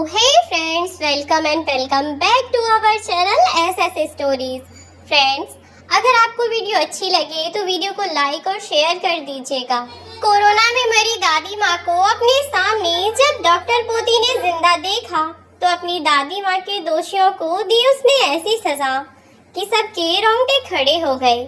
Hey friends, welcome back to our channel SS stories. Friends, अगर आपको video अच्छी लगे तो वीडियो को लाइक और शेयर कर दीजिएगा। कोरोना में मरी दादी माँ को अपने सामने जब डॉक्टर पोती ने जिंदा देखा तो अपनी दादी माँ के दोषियों को दी उसने ऐसी सजा कि सबके रोंगटे खड़े हो गए।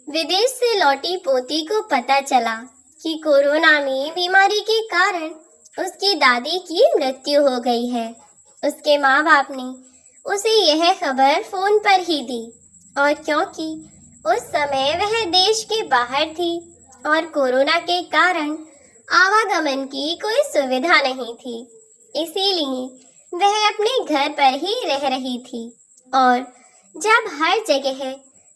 विदेश से लौटी पोती को पता चला कि कोरोना में बीमारी के कारण उसकी दादी की मृत्यु हो गई है। उसके माँ बाप ने उसे यह खबर फोन पर ही दी, और क्योंकि उस समय वह देश के बाहर थी और कोरोना के कारण आवागमन की कोई सुविधा नहीं थी, इसीलिए वह अपने घर पर ही रह रही थी। और जब हर जगह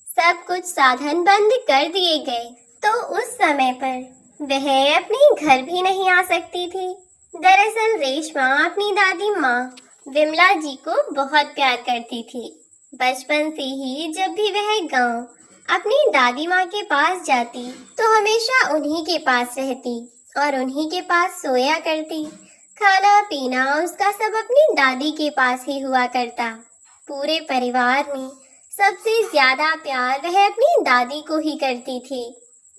सब कुछ साधन बंद कर दिए गए तो उस समय पर वह अपने घर भी नहीं आ सकती थी। दरअसल रेशमा अपनी दादी माँ विमला जी को बहुत प्यार करती थी। बचपन से ही जब भी वह गांव अपनी दादी माँ के पास जाती तो हमेशा उन्हीं के पास रहती और उन्हीं के पास सोया करती। खाना पीना उसका सब अपनी दादी के पास ही हुआ करता। पूरे परिवार में सबसे ज्यादा प्यार वह अपनी दादी को ही करती थी।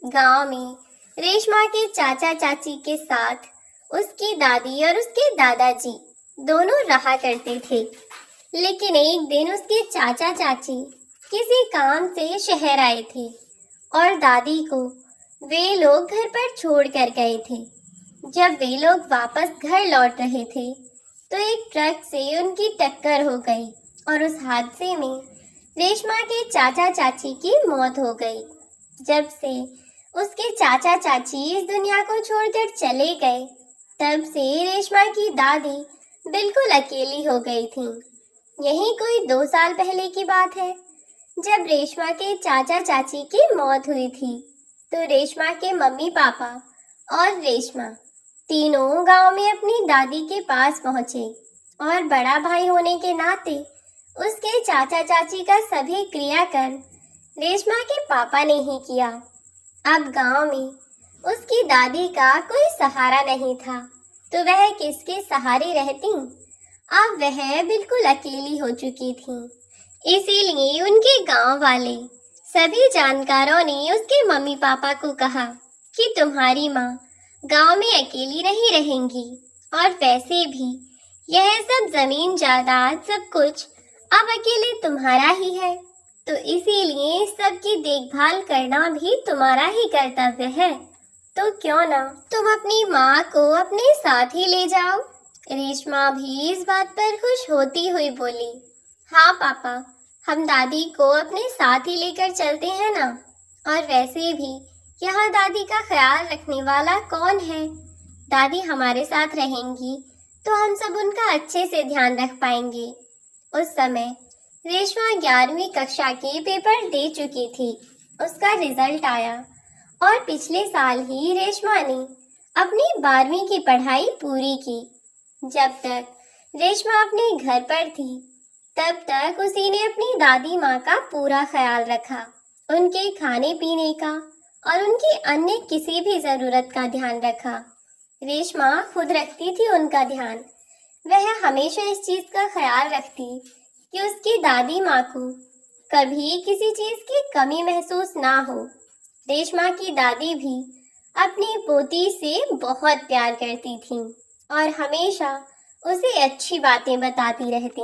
गांव में रेशमा के चाचा चाची के साथ उसकी दादी और उसके दादाजी दोनों रहा करते थे। लेकिन एक दिन उसके चाचा चाची किसी काम से शहर आए थे और दादी को वे लोग घर पर छोड़ कर गए थे। जब वे लोग वापस घर लौट रहे थे तो एक ट्रक से उनकी टक्कर हो गई और उस हादसे में रेशमा के चाचा चाची की मौत हो गई। जब से उसके चाचा चाची इस दुनिया को छोड़कर चले गए तब से रेशमा की दादी बिल्कुल अकेली हो गई थी। यही कोई 2 साल पहले की बात है जब रेशमा के चाचा चाची की मौत हुई थी तो रेशमा के मम्मी पापा और रेशमा तीनों गांव में अपनी दादी के पास पहुंचे और बड़ा भाई होने के नाते उसके चाचा चाची का सभी क्रियाकर्म रेशमा के पापा ने ही किया। अब गांव में उसकी दादी का कोई सहारा नहीं था तो वह किसके सहारे रहती। अब वह बिल्कुल अकेली हो चुकी थी, इसीलिए उनके गांव वाले सभी जानकारों ने उसके मम्मी पापा को कहा कि तुम्हारी माँ गांव में अकेली नहीं रहेंगी और वैसे भी यह सब जमीन जायदाद सब कुछ अब अकेले तुम्हारा ही है, तो इसीलिए सबकी देखभाल करना भी तुम्हारा ही कर्तव्य है। तो क्यों ना तुम अपनी माँ को अपने साथ ही ले जाओ। रेशमा भी इस बात पर खुश होती हुई बोली, हाँ पापा, हम दादी को अपने साथ ही लेकर चलते हैं ना। और वैसे भी यहाँ दादी का ख्याल रखने वाला कौन है। दादी हमारे साथ रहेंगी तो हम सब उनका अच्छे से ध्यान रख पाएंगे। उस समय रेशमा 11वीं कक्षा के पेपर दे चुकी थी। उसका रिजल्ट आया और पिछले साल ही रेशमा ने अपनी 12वीं की पढ़ाई पूरी की। जब तक रेशमा अपने घर पर थी तब तक उसी ने अपनी दादी माँ का पूरा ख्याल रखा, उनके खाने पीने का और उनकी अन्य किसी भी जरूरत का ध्यान रखा। रेशमा खुद रखती थी उनका ध्यान। वह हमेशा इस चीज का ख्याल रखती कि उसकी दादी माँ को कभी किसी चीज की कमी महसूस ना हो। रेशमा की दादी भी अपनी पोती से बहुत प्यार करती थी और हमेशा उसे अच्छी बातें बताती रहती।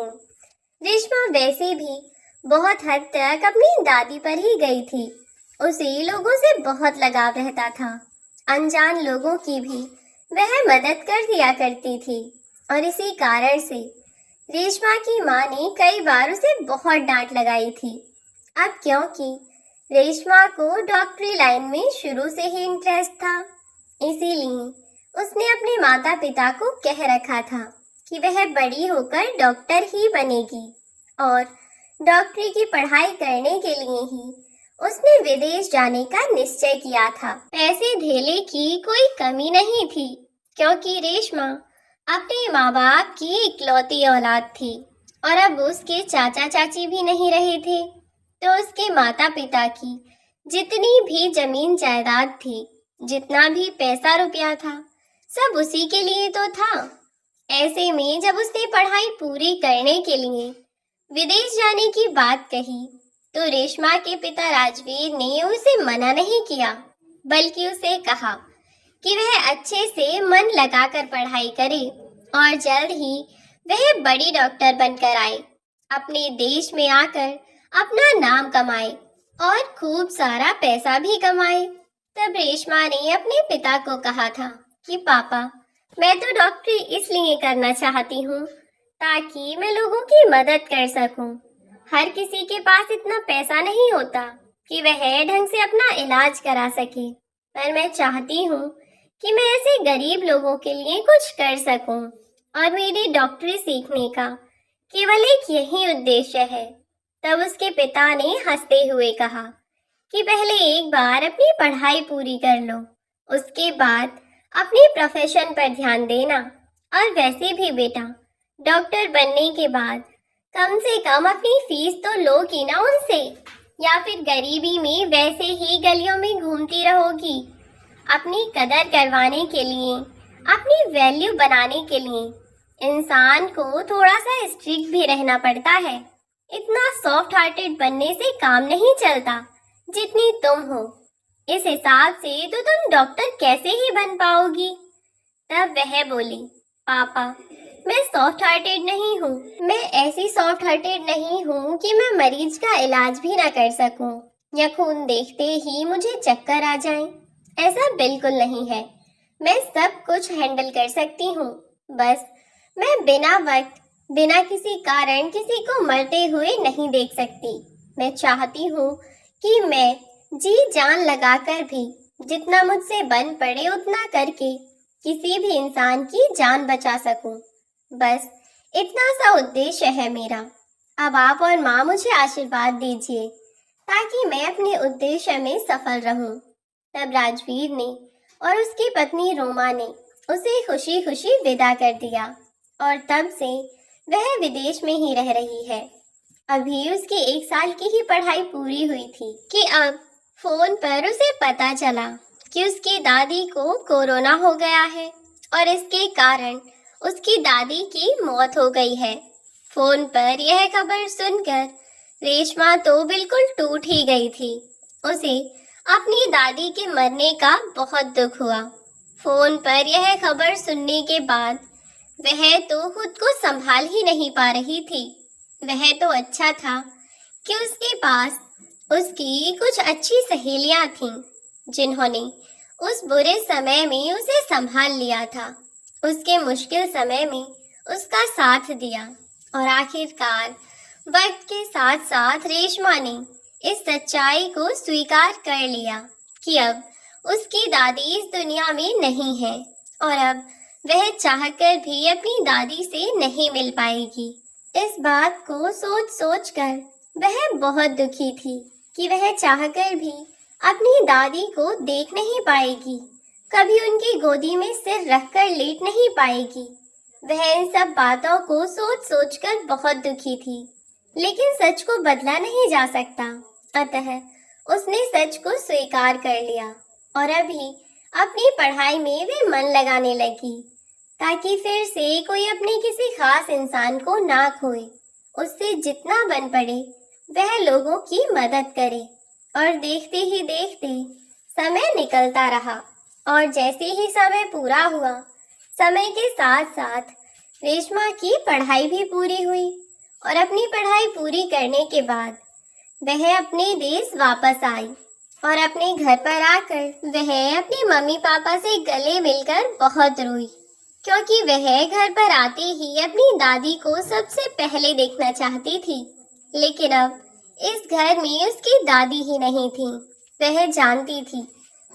रेशमा वैसे भी बहुत हद तक अपनी दादी पर ही गई थी। उसे लोगों से बहुत लगाव रहता था। अनजान लोगों की भी वह मदद कर दिया करती थी और इसी कारण से रेशमा की माँ ने कई बार उसे बहुत डांट लगाई थी। अब क्योंकि रेशमा को डॉक्टरी लाइन में शुरू से ही इंटरेस्ट था, इसीलिए उसने अपने माता पिता को कह रखा था कि वह बड़ी होकर डॉक्टर ही बनेगी और डॉक्टरी की पढ़ाई करने के लिए ही उसने विदेश जाने का निश्चय किया था। पैसे धेले की कोई कमी नहीं थी क्योंकि रेशमा अपने माँ बाप की इकलौती औलाद थी और अब उसके चाचा चाची भी नहीं रहे थे, तो उसके माता पिता की जितनी भी जमीन जायदाद थी, जितना भी पैसा रुपया था, सब उसी के लिए तो था। ऐसे में जब उसने पढ़ाई पूरी करने के लिए विदेश जाने की बात कही, तो रेशमा के पिता राजवीर ने उसे मना नहीं किया, बल्कि उसे कहा कि वह अच्छे से मन लगाकर पढ़ाई करे और जल्द ही वह बड़ी डॉक्टर बनकर आए, अपने देश में आकर अपना नाम कमाए और खूब सारा पैसा भी कमाए। तब रेशमा ने अपने पिता को कहा था कि पापा, मैं तो डॉक्टरी इसलिए करना चाहती हूँ ताकि मैं लोगों की मदद कर सकूं। हर किसी के पास इतना पैसा नहीं होता कि वह ढंग से अपना इलाज करा सके, पर मैं चाहती हूँ कि मैं ऐसे गरीब लोगों के लिए कुछ कर सकूं और मेरी डॉक्टरी सीखने का केवल एक यही उद्देश्य है। तब उसके पिता ने हंसते हुए कहा कि पहले एक बार अपनी पढ़ाई पूरी कर लो, उसके बाद अपने प्रोफेशन पर ध्यान देना। और वैसे भी बेटा, डॉक्टर बनने के बाद कम से कम अपनी फीस तो लो की ना उनसे, या फिर गरीबी में वैसे ही गलियों में घूमती रहोगी। अपनी कदर करवाने के लिए, अपनी वैल्यू बनाने के लिए इंसान को थोड़ा सा स्ट्रिक्ट भी रहना पड़ता है। इतना सॉफ्ट हार्टेड बनने से काम नहीं चलता जितनी तुम हो। इस हिसाब से तो तुम डॉक्टर कैसे ही बन पाओगी। तब वह बोली, पापा, मैं सॉफ्ट हार्टेड नहीं हूँ। मैं ऐसी सॉफ्ट हार्टेड नहीं हूँ कि मैं मरीज का इलाज भी ना कर सकूं या खून देखते ही मुझे चक्कर आ जाए। ऐसा बिल्कुल नहीं है। मैं सब कुछ हैंडल कर सकती हूँ, बस मैं बिना वक्त, बिना किसी कारण किसी को मरते हुए नहीं देख सकती। मैं चाहती हूँ कि मैं जी जान लगाकर भी जितना मुझसे बन पड़े उतना करके किसी भी इंसान की जान बचा सकूं। बस इतना सा उद्देश्य है मेरा। अब आप और माँ मुझे आशीर्वाद दीजिए ताकि मैं अपने उद्देश्य में सफल रहूं। तब राजवीर ने और उसकी पत्नी रोमा ने उसे खुशी खुशी विदा कर दिया और तब से वह विदेश में ही रह रही है। अभी उसकी 1 साल की ही पढ़ाई पूरी हुई थी कि अब फोन पर उसे पता चला कि उसकी दादी को कोरोना हो गया है और इसके कारण उसकी दादी की मौत हो गई है। फोन पर यह खबर सुनकर रेशमा तो बिल्कुल टूट ही गई थी। उसे अपनी दादी के मरने का बहुत दुख हुआ। फोन पर यह खबर सुनने के बाद वह तो खुद को संभाल ही नहीं पा रही थी। वह तो अच्छा था कि उसके पास उसकी कुछ अच्छी सहेलियां थीं, जिन्होंने उस बुरे समय में उसे संभाल लिया था, उसके मुश्किल समय में उसका साथ दिया। और आखिरकार वक्त के साथ साथ रेशमा ने इस सच्चाई को स्वीकार कर लिया कि अब उसकी दादी इस दुनिया में नहीं है और अब वह चाहकर भी अपनी दादी से नहीं मिल पाएगी। इस बात को सोच सोच कर वह बहुत दुखी थी कि वह चाहकर भी अपनी दादी को देख नहीं पाएगी, कभी उनकी गोदी में सिर रखकर लेट नहीं पाएगी। वह इन सब बातों को सोच सोच कर बहुत दुखी थी, लेकिन सच को बदला नहीं जा सकता। अतः उसने सच को स्वीकार कर लिया और अभी अपनी पढ़ाई में वे मन लगाने लगी ताकि फिर से कोई अपने किसी खास इंसान को ना खोए। उससे जितना बन पड़े वह लोगों की मदद करे। और देखते ही देखते समय निकलता रहा और जैसे ही समय पूरा हुआ, समय के साथ साथ रेशमा की पढ़ाई भी पूरी हुई और अपनी पढ़ाई पूरी करने के बाद वह अपने देश वापस आई और अपने घर पर आकर वह अपने मम्मी पापा से गले मिलकर बहुत रोई, क्योंकि वह घर पर आते ही अपनी दादी को सबसे पहले देखना चाहती थी। लेकिन अब इस घर में उसकी दादी ही नहीं थी। वह जानती थी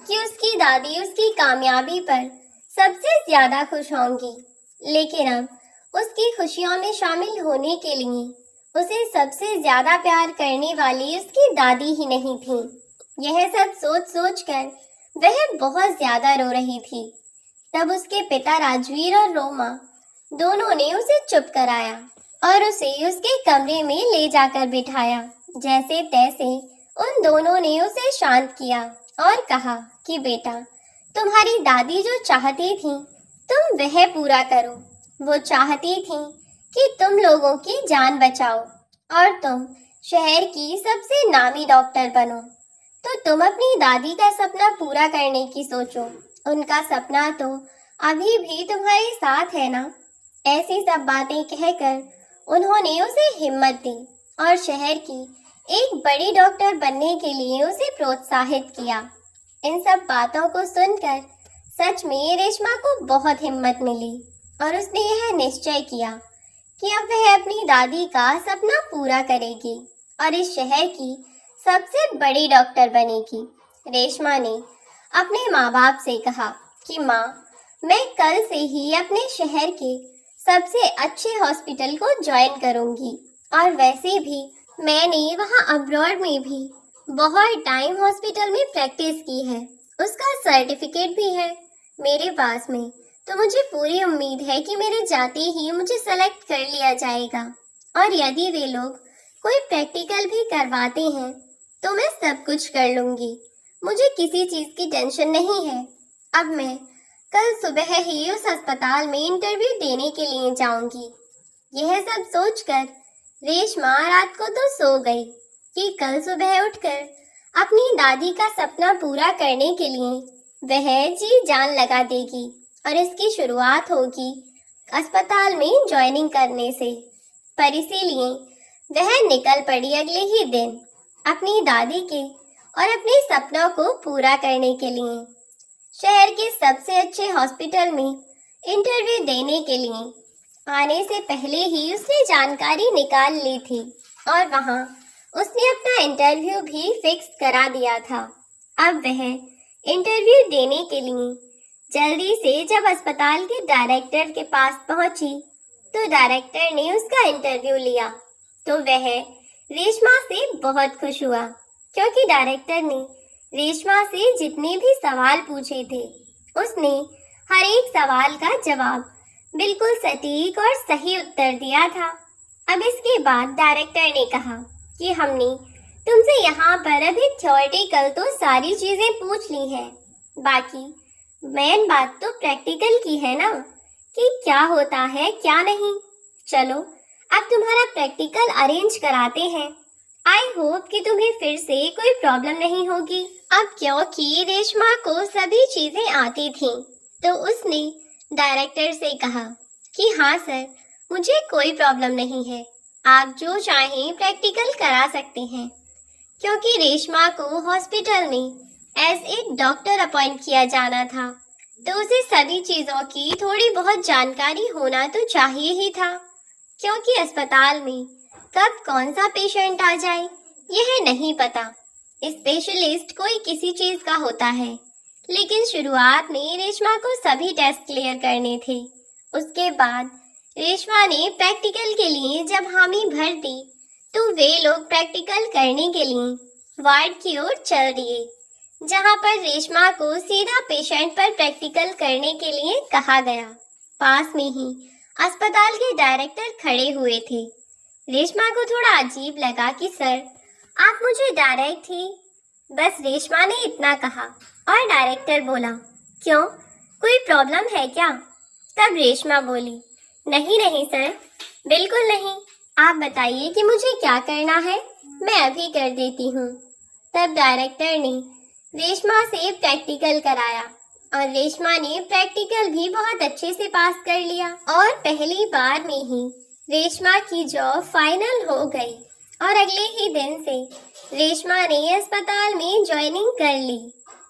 कि उसकी दादी उसकी कामयाबी पर सबसे ज्यादा खुश होंगी, लेकिन अब उसकी खुशियों में शामिल होने के लिए उसे सबसे ज्यादा प्यार करने वाली उसकी दादी ही नहीं थी। यह सब सोच सोच कर वह बहुत ज्यादा रो रही थी। तब उसके पिता राजवीर और रोमा दोनों ने उसे चुप कराया और उसे उसके कमरे में ले जाकर बिठाया। जैसे तैसे उन दोनों ने उसे शांत किया और कहा कि बेटा, तुम्हारी दादी जो चाहती थी तुम वह पूरा करो। वो चाहती थी कि तुम लोगों की जान बचाओ और तुम शहर की सबसे नामी डॉक्टर बनो। तो तुम अपनी दादी का सपना पूरा करने की सोचो। उनका सपना तो अभी भी तुम्हारे साथ है ना। ऐसी सब बातें कहकर उन्होंने उसे हिम्मत दी और शहर की एक बड़ी डॉक्टर बनने के लिए उसे प्रोत्साहित किया। इन सब बातों को सुनकर सच में रेशमा को बहुत हिम्मत मिली और उसने यह निश्चय किया कि अब वह अपनी दादी का सपना पूरा करेगी और इस शहर की सबसे बड़ी डॉक्टर बनेगी। रेशमा ने अपने माँ बाप से कहा कि माँ, मैं कल से ही अपने शहर के सबसे अच्छे हॉस्पिटल को ज्वाइन करूंगी और वैसे भी मैंने वहाँ अब्रॉड में भी बहुत टाइम हॉस्पिटल में प्रैक्टिस की है। उसका सर्टिफिकेट भी है मेरे पास में। तो मुझे पूरी उम्मीद है कि मेरे जाते ही मुझे सेलेक्ट कर लिया जाएगा और यदि वे लोग कोई प्रैक्टिकल भी करवाते हैं तो मैं सब कुछ कर लूंगी। मुझे किसी चीज की टेंशन नहीं है। अब मैं कल सुबह ही उस अस्पताल में इंटरव्यू देने के लिए जाऊंगी। यह सब सोचकर रेशमा रात को तो सो गई कि कल सुबह उठकर अपनी दादी का सपना पूरा करने के लिए वह जी जान लगा देगी और इसकी शुरुआत होगी अस्पताल में ज्वाइनिंग करने से। पर इसीलिए वह निकल पड़ी अगले ही दिन अपनी दादी के और अपने सपनों को पूरा करने के लिए शहर के सबसे अच्छे हॉस्पिटल में इंटरव्यू देने के लिए। आने से पहले ही उसने जानकारी निकाल ली थी और वहां उसने अपना इंटरव्यू भी फिक्स करा दिया था। अब वह इंटरव्यू देने के लिए जल्दी से जब अस्पताल के डायरेक्टर के पास पहुंची तो डायरेक्टर ने उसका इंटरव्यू लिया तो वह रेशमा से बहुत खुश हुआ क्योंकि डायरेक्टर ने रेशमा से जितने भी सवाल पूछे थे उसने हर एक सवाल का जवाब बिल्कुल सटीक और सही उत्तर दिया था। अब इसके बाद डायरेक्टर ने कहा कि हमने तुमसे यहाँ पर अभी थ्योरेटिकल तो सारी चीजें पूछ ली हैं, बाकी मेन बात तो प्रैक्टिकल की है ना कि क्या होता है क्या नहीं। चलो अब तुम्हारा प्रैक्टिकल अरेंज कराते हैं। आई होप कि तुम्हें फिर से कोई प्रॉब्लम नहीं होगी। अब क्योंकि रेशमा को सभी चीजें आती थीं, तो उसने डायरेक्टर से कहा कि हाँ सर, मुझे कोई प्रॉब्लम नहीं है, आप जो चाहें प्रैक्टिकल करा सकते हैं। क्योंकि रेशमा को हॉस्पिटल में एज ए डॉक्टर अपॉइंट किया जाना था तो उसे सभी चीजों की थोड़ी बहुत जानकारी होना तो चाहिए ही था, क्योंकि अस्पताल में कब कौन सा पेशेंट आ जाए यह नहीं पता। स्पेशलिस्ट कोई किसी चीज का होता है, लेकिन शुरुआत में रेशमा को सभी टेस्ट क्लियर करने थे। उसके बाद रेशमा ने प्रैक्टिकल के लिए जब हामी भर दी तो वे लोग प्रैक्टिकल करने के लिए वार्ड की ओर चल दिए, जहां पर रेशमा को सीधा पेशेंट पर प्रैक्टिकल करने के लिए कहा गया। पास में ही अस्पताल के डायरेक्टर खड़े हुए थे। रेशमा को थोड़ा अजीब लगा कि सर, आप मुझे डायरेक्ट ही, बस रेशमा ने इतना कहा और डायरेक्टर बोला, क्यों, कोई प्रॉब्लम है क्या? तब रेशमा बोली, नहीं नहीं सर, बिल्कुल नहीं, आप बताइए कि मुझे क्या करना है, मैं अभी कर देती हूँ। तब डायरेक्टर ने रेशमा से प्रैक्टिकल कराया और रेशमा ने प्रैक्टिकल भी बहुत अच्छे से पास कर लिया और पहली बार में ही रेशमा की जॉब फाइनल हो गई और अगले ही दिन से रेशमा ने अस्पताल में ज्वाइनिंग कर ली।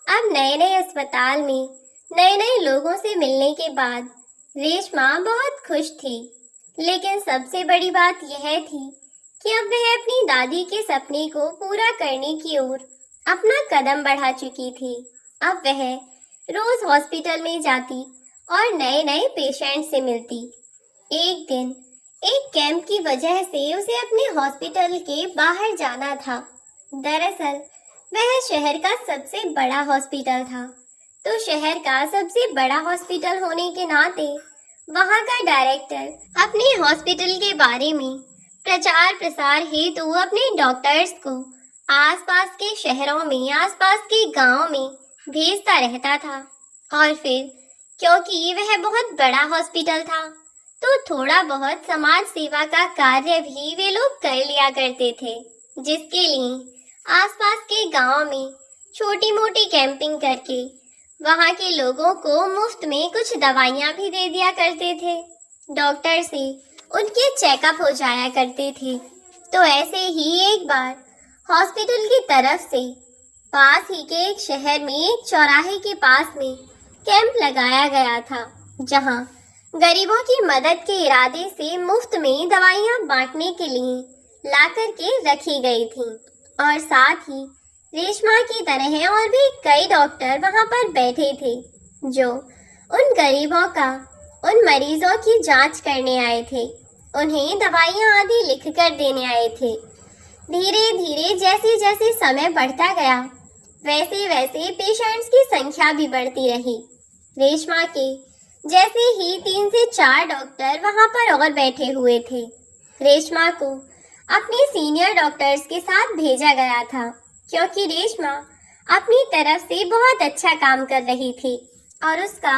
अब नए नए अस्पताल में नए नए लोगों से मिलने के बाद रेशमा बहुत खुश थी, लेकिन सबसे बड़ी बात यह थी कि अब वह अपनी दादी के सपने को पूरा करने की ओर अपना कदम बढ़ा चुकी थी। अब वह रोज हॉस्पिटल में जाती और नए नए पेशेंट से मिलती। एक दिन एक कैंप की वजह से उसे अपने हॉस्पिटल के बाहर जाना था। दरअसल वह शहर का सबसे बड़ा हॉस्पिटल था, तो शहर का सबसे बड़ा हॉस्पिटल होने के नाते वहां का डायरेक्टर अपने हॉस्पिटल के बारे में प्रचार प्रसार हेतु अपने डॉक्टर्स को आसपास के शहरों में, आसपास के गांव में भेजता रहता था। और फिर क्योंकि वह बहुत बड़ा हॉस्पिटल था तो थोड़ा बहुत समाज सेवा का कार्य भी वे लोग कर लिया करते थे, जिसके लिए आसपास के गांव में छोटी मोटी कैंपिंग करके वहां के लोगों को मुफ्त में कुछ दवाइयां भी दे दिया करते थे। डॉक्टर से उनके चेकअप हो जाया करते थे। तो ऐसे ही एक बार हॉस्पिटल की तरफ से पास ही के एक शहर में एक चौराहे के पास में कैंप लगाया गया था, जहां गरीबों की मदद के इरादे से मुफ्त में दवाइयां बांटने के लिए ला करके रखी गई थी। और साथ ही रेशमा की तरह और भी कई डॉक्टर वहां पर बैठे थे, जो उन गरीबों का, उन मरीजों की जांच करने आए थे, उन्हें दवाइयां आदि लिख कर देने आए थे। धीरे धीरे जैसे जैसे समय बढ़ता गया, वैसे वैसे पेशेंट्स की संख्या भी बढ़ती रही। रेशमा के जैसे ही 3 से 4 डॉक्टर वहां पर और बैठे हुए थे। रेशमा को अपने सीनियर डॉक्टर्स के साथ भेजा गया था, क्योंकि रेशमा अपनी तरफ से बहुत अच्छा काम कर रही थी और उसका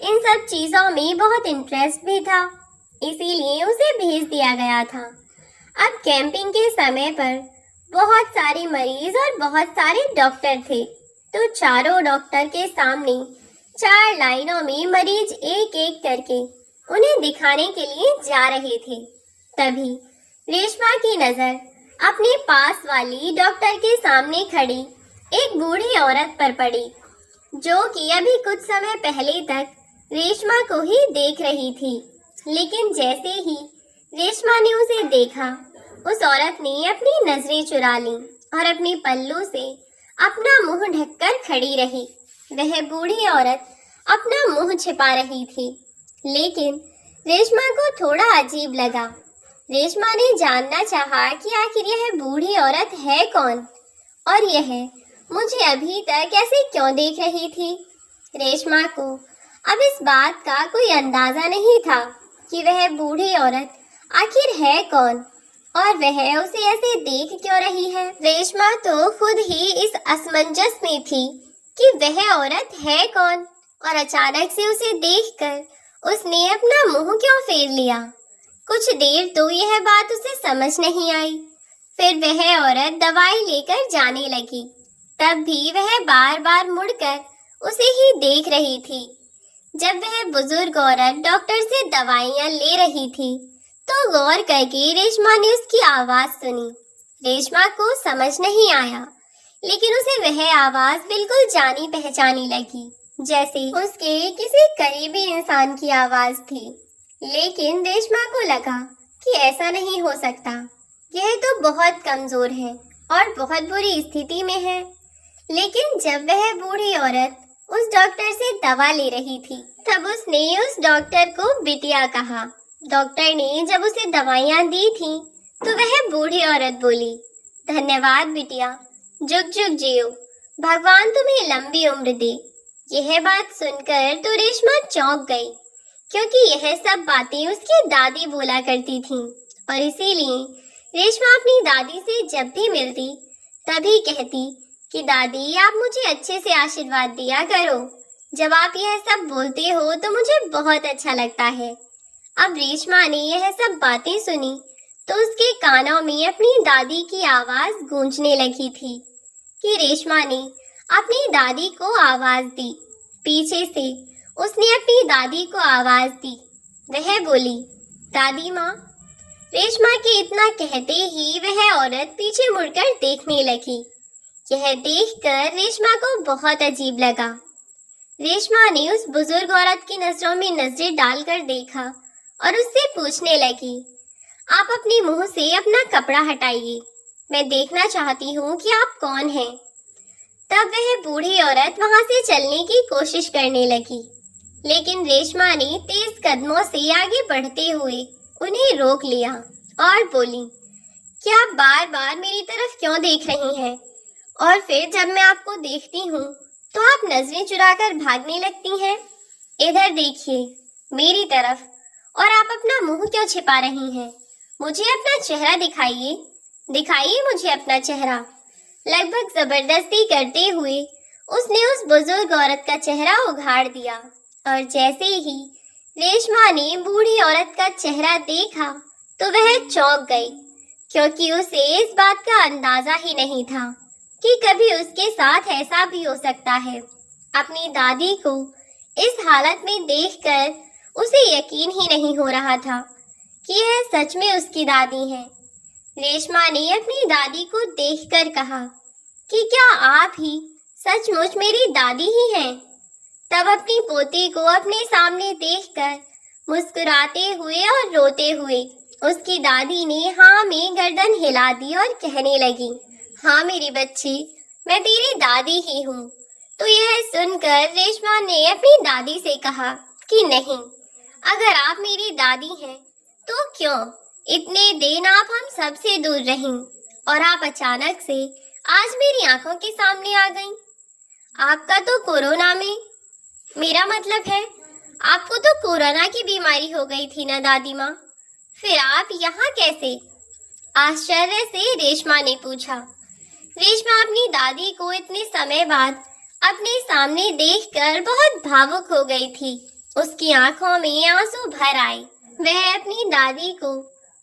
इन सब चीजों में बहुत इंटरेस्ट भी था, इसीलिए उसे भेज दिया गया था। अब कैंपिंग के समय पर बहुत सारे मरीज और बहुत सारे डॉक्टर थे, तो चारों डॉक्टर के सामने 4 लाइनों में मरीज एक एक करके उन्हें दिखाने के लिए जा रहे थे। तभी रेशमा की नजर अपने पास वाली डॉक्टर के सामने खड़ी एक बूढ़ी औरत पर पड़ी, जो कि अभी कुछ समय पहले तक रेशमा को ही देख रही थी। लेकिन जैसे ही रेशमा ने उसे देखा, उस औरत ने अपनी नजरें चुरा ली और अपने पल्लू से अपना मुंह ढककर खड़ी रही। वह बूढ़ी औरत अपना मुंह छिपा रही थी, लेकिन रेशमा को थोड़ा अजीब लगा। रेशमा ने जानना चाहा कि आखिर यह बूढ़ी औरत है कौन और यह मुझे अभी तक ऐसे क्यों देख रही थी। रेशमा को अब इस बात का कोई अंदाजा नहीं था कि वह बूढ़ी औरत आखिर है कौन और वह उसे ऐसे देख क्यों रही है। रेशमा तो खुद ही इस असमंजस में थी कि वह औरत है कौन, और अचानक से उसे देखकर उसने अपना मुंह क्यों फेर लिया। कुछ देर तो यह बात उसे समझ नहीं आई। फिर वह औरत दवाई लेकर जाने लगी, तब भी वह बार बार मुड़कर उसे ही देख रही थी। जब वह बुजुर्ग औरत डॉक्टर से दवाइयां ले रही थी, तो गौर करके रेशमा ने उसकी आवाज सुनी। रेशमा को समझ नहीं आया, लेकिन उसे वह आवाज बिल्कुल जानी पहचानी लगी, जैसे उसके किसी करीबी इंसान की आवाज थी। लेकिन रेशमा को लगा कि ऐसा नहीं हो सकता, यह तो बहुत कमजोर है और बहुत बुरी स्थिति में है। लेकिन जब वह बूढ़ी औरत उस डॉक्टर से दवा ले रही थी, तब उसने उस डॉक्टर को बिटिया कहा। डॉक्टर ने जब उसे दवाइयां दी थी, तो वह बूढ़ी औरत बोली, धन्यवाद बिटिया, जुग जुग जियो, भगवान तुम्हें लंबी उम्र दे। यह बात सुनकर तो रेशमा चौंक गई, क्योंकि यह सब बातें उसकी दादी बोला करती थीं, और इसीलिए रेशमा अपनी दादी से जब भी मिलती तभी कहती कि दादी आप मुझे अच्छे से आशीर्वाद दिया करो, जब आप यह सब बोलते हो तो मुझे बहुत अच्छा लगता है। अब रेशमा ने यह सब बातें सुनी तो उसके कानों में अपनी दादी की आवाज गूंजने लगी थी कि रेशमा ने अपनी दादी को आवाज दी। पीछे से उसने अपनी दादी को आवाज दी। वह बोली, दादी माँ। रेशमा के इतना कहते ही वह औरत पीछे मुड़कर देखने लगी। यह देखकर रेशमा को बहुत अजीब लगा। रेशमा ने उस बुजुर्ग औरत की नजरों में नजरें डालकर देखा और उससे पूछने लगी, आप अपने मुंह से अपना कपड़ा हटाइए, मैं देखना चाहती हूँ कि आप कौन हैं। तब वह बूढ़ी औरत वहां से चलने की कोशिश करने लगी, लेकिन रेशमा ने तेज कदमों से आगे बढ़ते हुए उन्हें रोक लिया और बोली, क्या आप बार बार मेरी तरफ क्यों देख रही हैं? और फिर जब मैं आपको देखती हूँ तो आप नजरें चुराकर भागने लगती हैं। इधर देखिए मेरी तरफ, और आप अपना मुंह क्यों छिपा रही हैं? मुझे अपना चेहरा दिखाइए, दिखाइए मुझे अपना चेहरा। लगभग जबरदस्ती करते हुए उसने उस बुजुर्ग औरत का चेहरा उघाड़ दिया, और जैसे ही रेशमा ने बूढ़ी औरत का चेहरा देखा तो वह चौंक गई, क्योंकि उसे इस बात का अंदाजा ही नहीं था कि कभी उसके साथ ऐसा भी हो सकता है। अपनी दादी को इस हालत में देखकर उसे यकीन ही नहीं हो रहा था कि यह सच में उसकी दादी है। रेशमा ने अपनी दादी को देखकर कहा कि क्या आप ही सचमुच मेरी दादी ही हैं? तब अपनी पोती को अपने सामने देखकर मुस्कुराते हुए और रोते हुए उसकी दादी ने हाँ में गर्दन हिला दी और कहने लगी, हाँ मेरी बच्ची, मैं तेरी दादी ही हूँ। तो यह सुनकर रेशमा ने अपनी दादी से कहा कि नहीं, अगर आप मेरी दादी हैं तो क्यों इतने दिन आप हम सबसे दूर रहीं और आप अचानक से आज मेरी आंखों के सामने आ गईं। आपका तो कोरोना में, मेरा मतलब है आपको तो कोरोना की बीमारी हो गई थी ना दादी माँ, फिर आप यहाँ कैसे? आश्चर्य से रेशमा ने पूछा। रेशमा अपनी दादी को इतने समय बाद अपने सामने देखकर बहुत भावुक हो गई थी। उसकी आंखों में आंसू भर आए। वह अपनी दादी को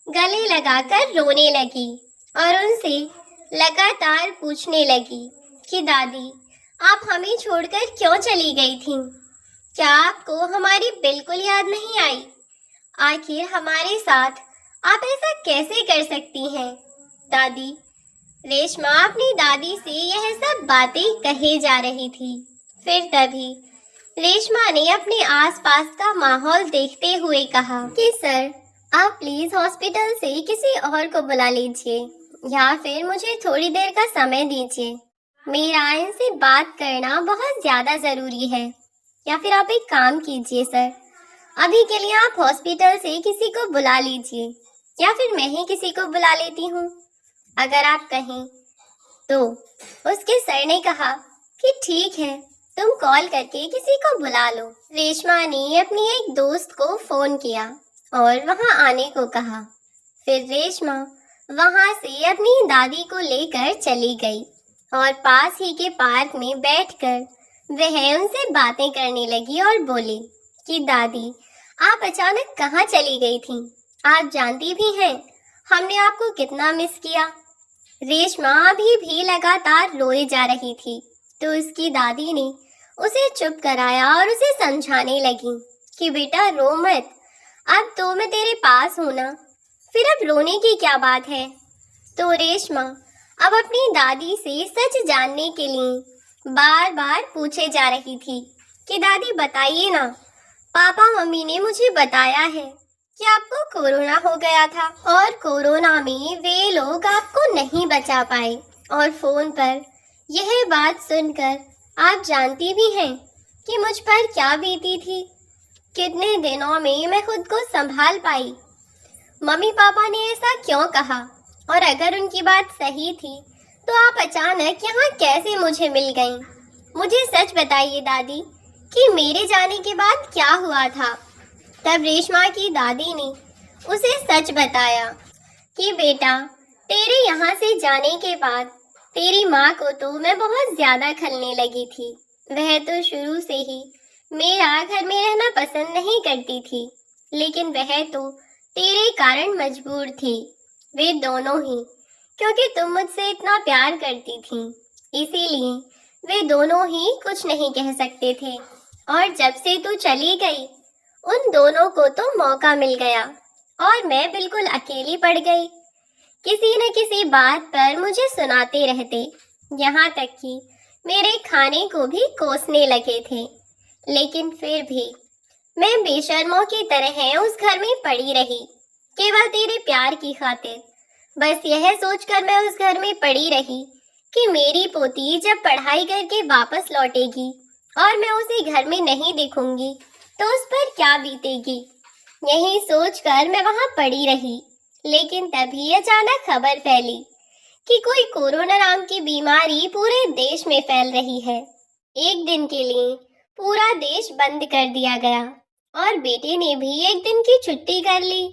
गले लगाकर रोने लगी और उनसे लगातार पूछने लगी कि दादी, आप हमें छोड़कर क्यों चली गई थीं? क्या आपको हमारी बिल्कुल याद नहीं आई? आखिर हमारे साथ आप ऐसा कैसे कर सकती हैं? दादी, रेशमा अपनी दादी से यह सब बातें कहे जा रही थी। फिर तभी रेशमा ने अपने आसपास का माहौल देखते हुए कहा कि सर, आप प्लीज हॉस्पिटल से किसी और को बुला लीजिए या फिर मुझे थोड़ी देर का समय दीजिए। मेरा इनसे बात करना बहुत ज्यादा जरूरी है। या फिर आप एक काम कीजिए सर, अभी के लिए आप हॉस्पिटल से किसी को बुला लीजिए या फिर मैं ही किसी को बुला लेती हूँ, अगर आप कहें तो। उसके सर ने कहा कि ठीक है, तुम कॉल करके किसी को बुला लो। रेशमा ने अपनी एक दोस्त को फोन किया और वहां आने को कहा। फिर रेशमा वहां से अपनी दादी को लेकर चली गई और पास ही के पार्क में बैठकर वह उनसे बातें करने लगी और बोली कि दादी, आप अचानक कहाँ चली गई थीं? आप जानती भी हैं हमने आपको कितना मिस किया। रेशमा अभी भी लगातार रोए जा रही थी तो उसकी दादी ने उसे चुप कराया और उसे समझाने लगी कि बेटा रो मत, अब तो मैं तेरे पास हूं ना, फिर अब रोने की क्या बात है। तो रेशमा अब अपनी दादी से सच जानने के लिए बार बार पूछे जा रही थी कि दादी बताइए ना, पापा मम्मी ने मुझे बताया है कि आपको कोरोना हो गया था और कोरोना में वे लोग आपको नहीं बचा पाए। और फोन पर यह बात सुनकर आप जानती भी हैं कि मुझ पर क्या बीती थी। कितने दिनों में मैं खुद को संभाल पाई। मम्मी पापा ने ऐसा क्यों कहा, और अगर उनकी बात सही थी तो आप अचानक यहाँ कैसे मुझे मिल गईं? मुझे सच बताइए दादी कि मेरे जाने के बाद क्या हुआ था। तब रेशमा की दादी ने उसे सच बताया कि बेटा, तेरे यहाँ से जाने के बाद तेरी माँ को तो मैं बहुत ज्यादा खलने लगी थी। वह तो शुरू से ही मेरा घर में रहना पसंद नहीं करती थी, लेकिन वह तो तेरे कारण मजबूर थी। वे दोनों ही, क्योंकि तुम मुझसे इतना प्यार करती थी, इसीलिए वे दोनों ही कुछ नहीं कह सकते थे। और जब से तू चली गई, उन दोनों को तो मौका मिल गया और मैं बिल्कुल अकेली पड़ गई। किसी न किसी बात पर मुझे सुनाते रहते, यहाँ तक कि मेरे खाने को भी कोसने लगे थे। लेकिन फिर भी मैं बेशर्मों की तरह उस घर में पड़ी रही, केवल तेरे प्यार की खातिर। बस यह सोचकर मैं उस घर में पड़ी रही कि मेरी पोती जब पढ़ाई करके वापस लौटेगी और मैं उसे घर में नहीं दिखूंगी तो उस पर क्या बीतेगी। यही सोचकर मैं वहां पड़ी रही। लेकिन तभी अचानक खबर फैली कि कोई कोरोना नाम की बीमारी पूरे देश में फैल रही है। एक दिन के लिए पूरा देश बंद कर दिया गया और बेटे ने भी एक दिन की छुट्टी कर ली।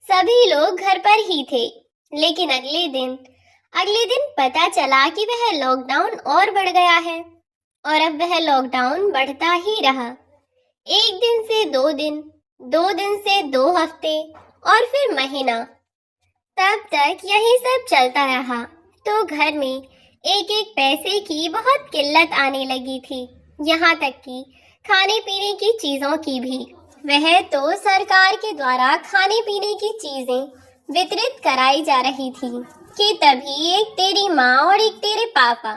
सभी लोग घर पर ही थे, लेकिन अगले दिन पता चला कि वह लॉकडाउन और बढ़ गया है और अब वह लॉकडाउन बढ़ता ही रहा। एक दिन से 2 दिन, 2 दिन से 2 हफ्ते और फिर महीना। तब तक यही सब चलता रहा तो घर में एक एक पैसे की बहुत किल्लत आने लगी थी, यहाँ तक कि खाने पीने की चीज़ों की भी। वह तो सरकार के द्वारा खाने पीने की चीज़ें वितरित कराई जा रही थी कि तभी एक तेरी माँ और एक तेरे पापा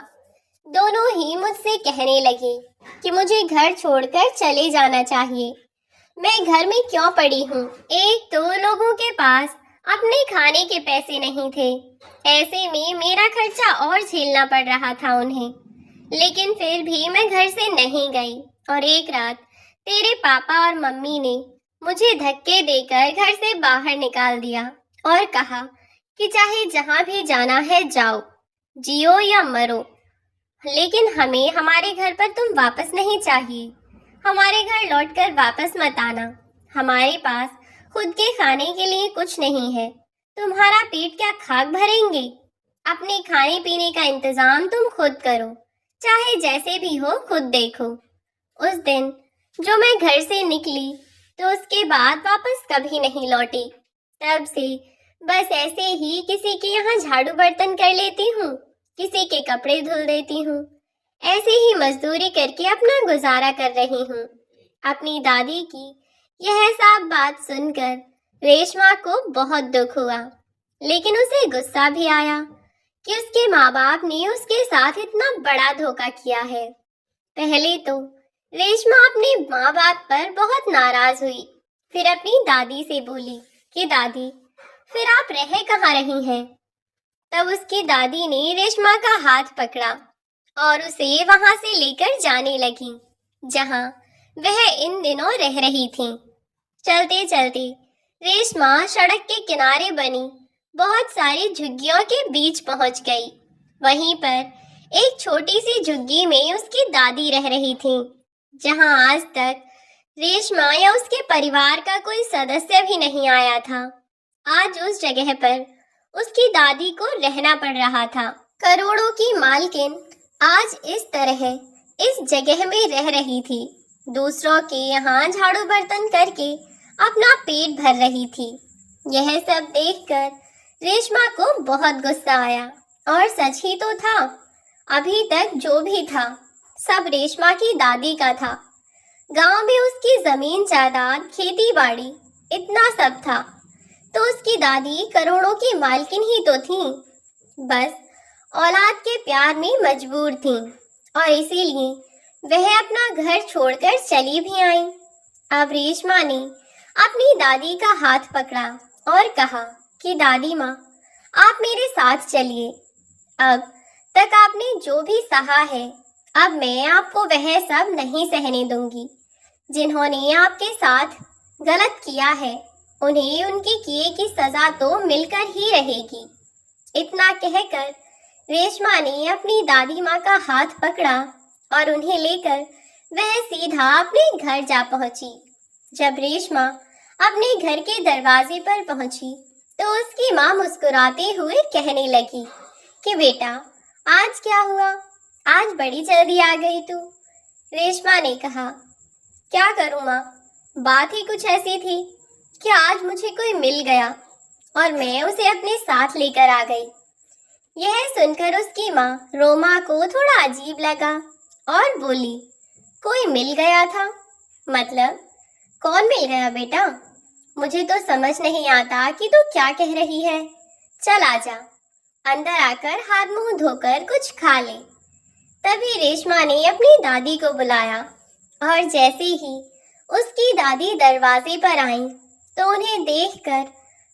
दोनों ही मुझसे कहने लगे कि मुझे घर छोड़कर चले जाना चाहिए। मैं घर में क्यों पड़ी हूँ? एक तो लोगों के पास अपने खाने के पैसे नहीं थे, ऐसे में मेरा खर्चा और झेलना पड़ रहा था उन्हें। लेकिन फिर भी मैं घर से नहीं गई और एक रात तेरे पापा और मम्मी ने मुझे धक्के देकर घर से बाहर निकाल दिया और कहा कि चाहे जहाँ भी जाना है जाओ, जियो या मरो, लेकिन हमें हमारे घर पर तुम वापस नहीं चाहिए। हमारे घर लौटकर वापस मत आना। हमारे पास खुद के खाने के लिए कुछ नहीं है। तुम्हारा पेट क्या खाक भरेंगे? अपने खाने पीने का इंतजाम तुम खुद करो, चाहे जैसे भी हो खुद देखो। उस दिन जो मैं घर से निकली तो उसके बाद वापस कभी नहीं लौटी। तब से बस ऐसे ही किसी के यहाँ झाड़ू बर्तन कर लेती हूँ, किसी के कपड़े धुल देती हूँ। ऐसे ही मजदूरी करके अपना गुजारा कर रही हूँ। अपनी दादी की यह सब बात सुनकर रेशमा को बहुत दुख हुआ, लेकिन उसे गुस्सा भी आया कि उसके माँ बाप ने उसके साथ इतना बड़ा धोखा किया है। पहले तो रेशमा अपने माँ बाप पर बहुत नाराज हुई, फिर अपनी दादी से बोली कि दादी, फिर आप रह कहाँ रही हैं? तब उसकी दादी ने रेशमा का हाथ पकड़ा और उसे वहां से लेकर जाने लगी जहां वह इन दिनों रह रही थी। चलते चलते रेशमा सड़क के किनारे बनी बहुत सारी झुग्गियों के बीच पहुंच गई। वहीं पर एक छोटी सी झुग्गी में उसकी दादी रह रही थी, जहां आज तक रेशमा या उसके परिवार का कोई सदस्य भी नहीं आया था। आज उस जगह पर उसकी दादी को रहना पड़ रहा था। करोड़ों की मालकिन आज इस तरह इस जगह में रह रही थी, दूसरों के यहाँ झाड़ू बर्तन करके अपना पेट भर रही थी। यह सब देखकर रेशमा को बहुत गुस्सा आया और सच ही तो था, अभी तक जो भी था सब रेशमा की दादी का था। गांव में उसकी जमीन जायदाद खेती बाड़ी इतना सब था, तो उसकी दादी करोड़ों की मालकिन ही तो थी, बस औलाद के प्यार में मजबूर थी और इसीलिए वह अपना घर छोड़कर चली भी आई। अब रेशमा ने अपनी दादी का हाथ पकड़ा और कहा कि दादी माँ, आप मेरे साथ चलिए। अब तक आपने जो भी सहा है, अब मैं आपको वह सब नहीं सहने दूंगी। जिन्होंने आपके साथ गलत किया है उन्हें उनके किए की सजा तो मिलकर ही रहेगी। इतना कहकर रेशमा ने अपनी दादी माँ का हाथ पकड़ा और उन्हें लेकर वह सीधा अपने घर जा पहुंची। जब रेशमा अपने घर के दरवाजे पर पहुंची तो उसकी माँ मुस्कुराते हुए कहने लगी कि बेटा, आज क्या हुआ? आज बड़ी जल्दी आ गई तू। रेशमा ने कहा, क्या करूँ माँ, बात ही कुछ ऐसी थी कि आज मुझे कोई मिल गया और मैं उसे अपने साथ लेकर आ गई। यह सुनकर उसकी माँ रोमा को थोड़ा अजीब लगा और बोली, कोई मिल गया था? मतलब कौन मिल गया बेटा? मुझे तो समझ नहीं आता कि तू क्या कह रही है। चल आजा, अंदर आकर हाथ मुंह धोकर कुछ खा ले। तभी रेशमा ने अपनी दादी को बुलाया और जैसे ही उसकी दादी दरवाजे पर आई तो उन्हें देखकर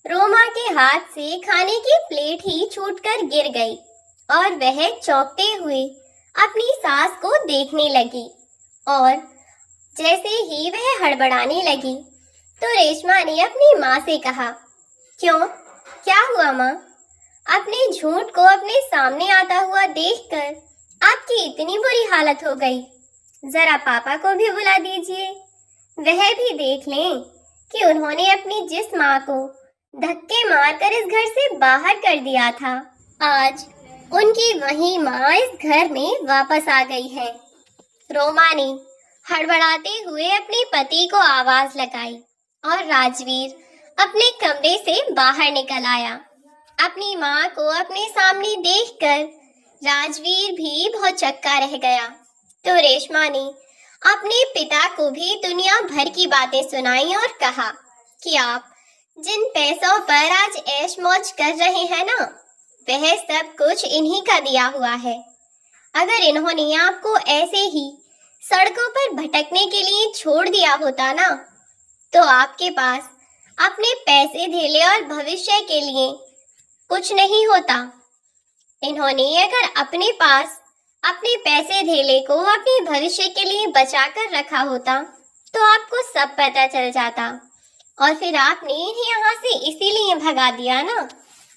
रोमा के हाथ से खाने की प्लेट ही छूटकर गिर गई और वह चौंकते हुए अपनी सास को देखने लगी। और जैसे ही वह हड़बड़ाने लगी तो रेशमा ने अपनी माँ से कहा, क्यों, क्या हुआ माँ? अपने झूठ को अपने सामने आता हुआ देखकर आपकी इतनी बुरी हालत हो गई। जरा पापा को भी बुला दीजिए, वह भी देख लें कि उन्होंने अपनी जिस माँ को धक्के मारकर इस घर से बाहर कर दिया था, आज उनकी वही माँ इस घर में वापस आ गई है। रोमा ने हड़बड़ाते हुए अपने पति को आवाज लगाई और राजवीर अपने कमरे से बाहर निकल आया। अपनी माँ को अपने सामने देखकर राजवीर भी बहुत चक्का रह गया। तो रेशमा ने अपने पिता को भी दुनिया भर की बातें सुनाई और कहा कि आप जिन पैसों पर आज ऐश मौज कर रहे हैं ना, वह सब कुछ इन्हीं का दिया हुआ है। अगर इन्होंने आपको ऐसे ही सड़कों पर भटकने के लिए छोड़ दिया होता ना, तो आपके पास अपने पैसे धेले और भविष्य के लिए कुछ नहीं होता। इन्होंने अगर अपने पास अपने पैसे धेले को अपने भविष्य के लिए बचा कर रखा होता तो आपको सब पता चल जाता, और फिर आपने इन्हें यहाँ से इसीलिए भगा दिया ना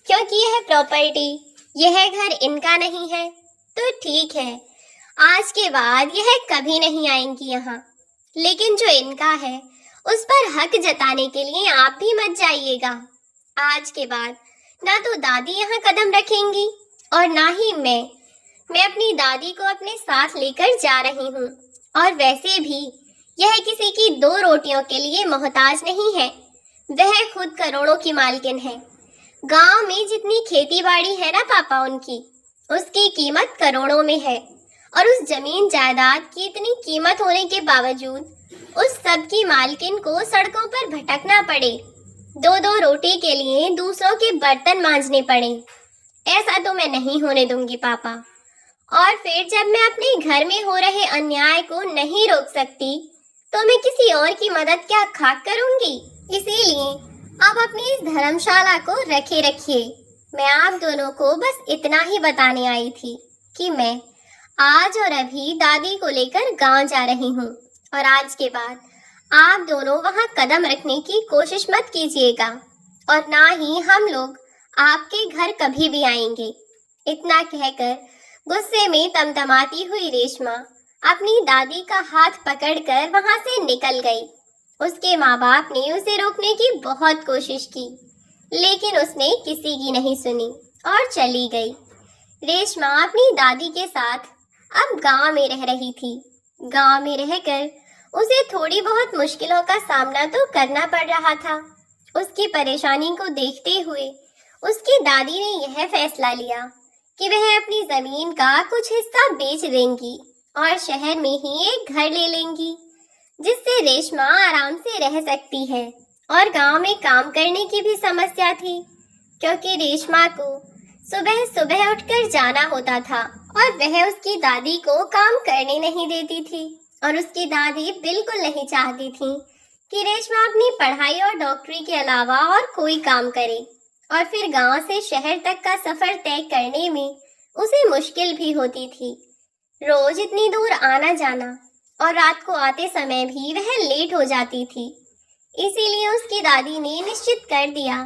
क्योंकि यह प्रॉपर्टी, यह घर इनका नहीं है। तो ठीक है, आज के बाद यह कभी नहीं आएंगी यहाँ, लेकिन जो इनका है उस पर हक जताने के लिए आप भी मत जाइएगा। आज के बाद ना तो दादी यहाँ कदम रखेंगी और ना ही मैं अपनी दादी को अपने साथ लेकर जा रही हूँ। और वैसे भी यह किसी की दो रोटियों के लिए मोहताज नहीं है, वह खुद करोड़ों की मालकिन है। गांव में जितनी खेती बाड़ी है ना पापा उनकी, उसकी कीमत करोड़ों में है, और उस जमीन जायदाद की इतनी कीमत होने के बावजूद उस सब की मालकिन को सड़कों पर भटकना पड़े, दो दो रोटी के लिए दूसरों के बर्तन मांजने पड़े। ऐसा तो मैं नहीं होने दूंगी पापा। और फिर जब मैं अपने घर में हो रहे अन्याय को नहीं रोक सकती तो मैं किसी और की मदद क्या खाक करूंगी। इसीलिए आप अपनी इस धर्मशाला को रखे रखिए। मैं आप दोनों को बस इतना ही बताने आई थी कि मैं आज और अभी दादी को लेकर गांव जा रही हूँ, और आज के बाद आप दोनों वहां कदम रखने की कोशिश मत कीजिएगा, और ना ही हम लोग आपके घर कभी भी आएंगे। इतना कहकर गुस्से में तमतमाती हुई रेशमा अपनी दादी का हाथ पकड़कर वहां से निकल गई। उसके माँ बाप ने उसे रोकने की बहुत कोशिश की, लेकिन उसने किसी की नहीं सुनी और चली गई। रेशमा अपनी दादी के साथ अब गांव में रह रही थी। गांव में रहकर उसे थोड़ी बहुत मुश्किलों का सामना तो करना पड़ रहा था। उसकी परेशानी को देखते हुए उसकी दादी ने यह फैसला लिया कि वह अपनी जमीन का कुछ हिस्सा बेच देंगी और शहर में ही एक घर ले लेंगी, जिससे रेशमा आराम से रह सकती है। और गांव में काम करने की भी समस्या थी, क्योंकि रेशमा को सुबह सुबह उठकर जाना होता था और वह उसकी दादी को काम करने नहीं देती थी। और उसकी दादी बिल्कुल नहीं चाहती थी कि रेशमा अपनी पढ़ाई और डॉक्टरी के अलावा और कोई काम करे। और फिर गांव से शहर तक का सफर तय करने में उसे मुश्किल भी होती थी। रोज इतनी दूर आना जाना, और रात को आते समय भी वह लेट हो जाती थी। इसीलिए उसकी दादी ने निश्चित कर दिया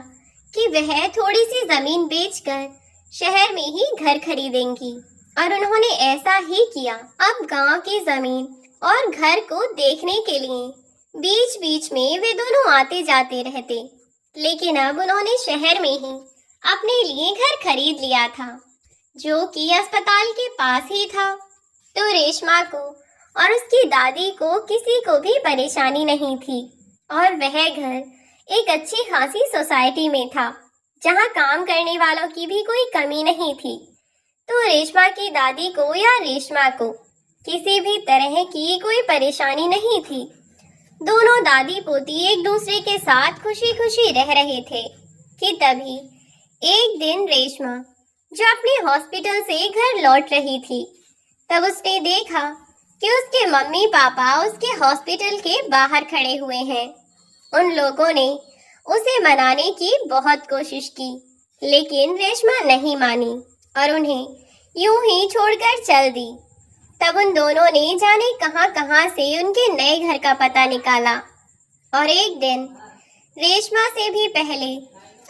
कि वह थोड़ी सी जमीन बेचकर शहर में ही घर खरीदेंगी, और उन्होंने ऐसा ही किया। अब गांव की जमीन और घर को देखने के लिए बीच बीच में वे दोनों आते जाते रहते, लेकिन अब उन्होंने शहर में ही अपने लिए घर खरीद लिया था, जो कि अस्पताल के पास ही था। तो रेशमा को और उसकी दादी को किसी को भी परेशानी नहीं थी, और वह घर एक अच्छी खासी सोसाइटी में था, जहां काम करने वालों की भी कोई कमी नहीं थी। तो रेशमा की दादी को या रेशमा को किसी भी तरह की कोई परेशानी नहीं थी। दोनों दादी पोती एक दूसरे के साथ खुशी खुशी रह रहे थे कि तभी एक दिन रेशमा, जो अपने हॉस्पिटल से घर लौट रही थी, तब उसने देखा कि उसके मम्मी पापा उसके हॉस्पिटल के बाहर खड़े हुए हैं। उन लोगों ने उसे मनाने की बहुत कोशिश की, लेकिन रेशमा नहीं मानी और उन्हें यूं ही छोड़कर चल दी। तब उन दोनों ने जाने कहां से उनके नए घर का पता निकाला, और एक दिन रेशमा से भी पहले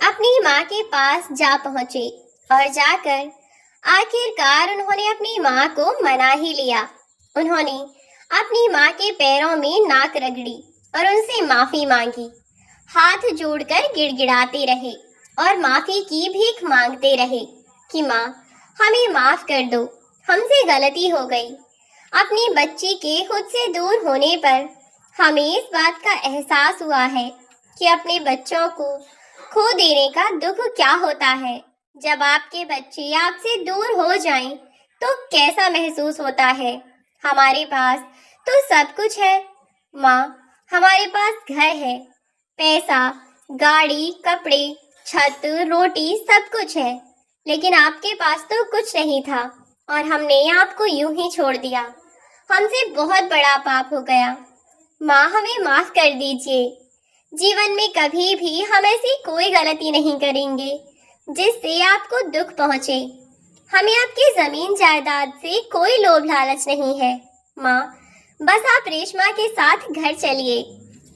अपनी माँ के पास जा पहुंचे, और जाकर आखिरकार उन्होंने अपनी माँ को मना ही लिया। उन्होंने अपनी माँ के पैरों में नाक रगड़ी और उनसे माफी मांगी, हाथ जोड़कर गिड़गिड़ाते रहे और माफी की भीख मांगते रहे कि माँ, हमें माफ कर दो, हमसे गलती हो गई। अपनी बच्ची के खुद से दूर होने पर हमें इस बात का एहसास हुआ है कि अपने बच्चों को खो देने का दुख क्या होता है। जब आपके बच्चे आपसे दूर हो जाएं, तो कैसा महसूस होता है। हमारे पास तो सब कुछ है माँ, हमारे पास घर है, पैसा, गाड़ी, कपड़े, छत, रोटी, सब कुछ है, लेकिन आपके पास तो कुछ नहीं था और हमने आपको यूं ही छोड़ दिया। हमसे बहुत बड़ा पाप हो गया। माँ, हमें माफ कर दीजिए। जीवन में कभी भी हम ऐसी कोई गलती नहीं करेंगे जिससे आपको दुख पहुंचे। हमें आपकी जमीन जायदाद से कोई लोभ लालच नहीं है। माँ, बस आप रेशमा के साथ घर चलिए।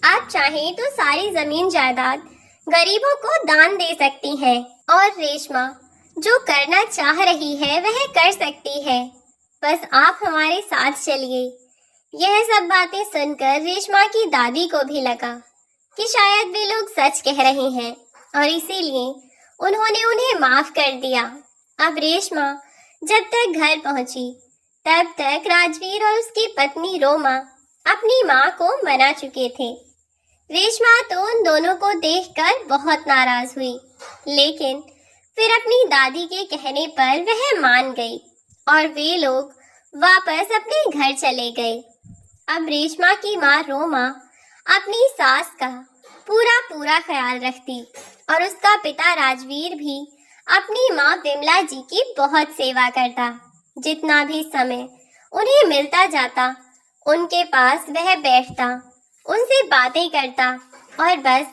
आप चाहें तो सारी जमीन जायदाद गरीबों को दान दे सकती हैं और रेशमा जो करना चाह रही है वह कर सकती है। बस आप हमारे साथ चलिए। यह सब बातें सुनकर रेशमा की दादी को भी लगा कि शायद वे लोग सच कह रहे हैं और इसीलिए उन्होंने उन्हें माफ कर दिया। अब रेशमा जब तक घर पहुंची तब तक राजवीर और उसकी पत्नी रोमा अपनी माँ को मना चुके थे। रेशमा तो उन दोनों को देखकर बहुत नाराज हुई, लेकिन फिर अपनी दादी के कहने पर वह मान गई और वे लोग वापस अपने घर चले गए। अब रेशमा की माँ रोमा अपनी सास का पूरा ख्याल रखती और उसका पिता राजवीर भी अपनी माँ विमला जी की बहुत सेवा करता। जितना भी समय उन्हें मिलता जाता उनके पास वह बैठता, उनसे बातें करता और बस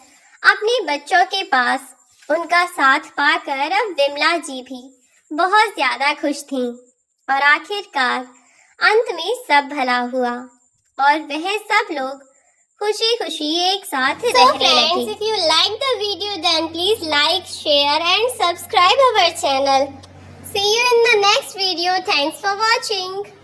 अपने बच्चों के पास उनका साथ पाकर अब विमला जी भी बहुत ज्यादा खुश थीं और आखिरकार अंत में सब भला हुआ और वह सब लोग खुशी खुशी एक साथ रहने लगे। If you like the video, then please like, share and subscribe our channel. See you in the next video. Thanks for watching.